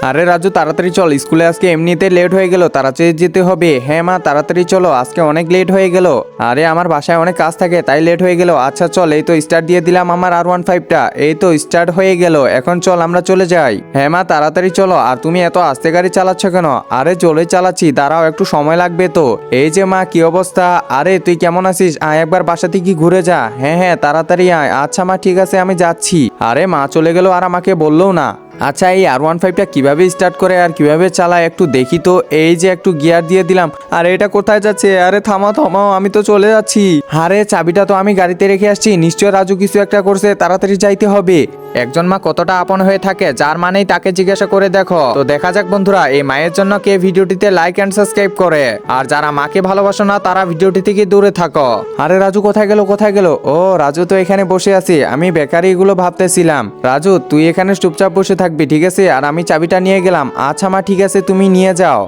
আরে রাজু তাড়াতাড়ি চল, স্কুলে আজকে এমনিতে লেট হয়ে গেল, তাড়াতাড়ি যেতে হবে। হ্যাঁ মা তাড়াতাড়ি চলো, আজকে অনেক লেট হয়ে গেল। আরে আমার বাসায় অনেক কাজ থাকে তাই লেট হয়ে গেল। আচ্ছা চল, এই তো স্টার্ট দিয়ে দিলাম আমার R15টা, এই তো স্টার্ট হয়ে গেল। এখন চল আমরা চলে যাই। হ্যাঁ মা তাড়াতাড়ি চলো। আর তুমি এত আস্তে গাড়ি চালাচ্ছ কেন? আরে চলে চালাচ্ছি, দাঁড়াও একটু সময় লাগবে তো। এই যে মা কি অবস্থা? আরে তুই কেমন আছিস? আয় একবার বাসা থেকে ঘুরে যা। হ্যাঁ হ্যাঁ তাড়াতাড়ি আয়। আচ্ছা মা ঠিক আছে আমি যাচ্ছি। আরে মা চলে গেল আর আমাকে বললো না। আচ্ছা এই R15টা কিভাবে স্টার্ট করে আর কিভাবে চালায় একটু দেখি তো। এই যে একটু গিয়ার দিয়ে দিলাম। আরে এটা কোথায় যাচ্ছে? আরে থামাও থামাও, আমি তো চলে যাচ্ছি। আরে চাবিটা তো আমি গাড়িতে রেখে আসছি, নিশ্চয় রাজু কিছু একটা করছে, তাড়াতাড়ি যাইতে হবে। একজন মা কতটা আপন হয়ে থাকে যার মানেই তাকে জিজ্ঞাসা করে দেখো। তো দেখা যাক বন্ধুরা এই মায়ের জন্য কে ভিডিওটিতে লাইক এন্ড সাবস্ক্রাইব করে। আর যারা মাকে ভালোবাসো না তারা ভিডিওটি থেকে দূরে থাকো। আরে রাজু কোথায় গেল কোথায় গেল? ও রাজু তো এখানে বসে আছে, আমি বেকারি এগুলো ভাবতেছিলাম। রাজু তুই এখানে চুপচাপ বসে থাকবি ঠিক আছে, আর আমি চাবিটা নিয়ে গেলাম। আচ্ছা মা ঠিক আছে তুমি নিয়ে যাও।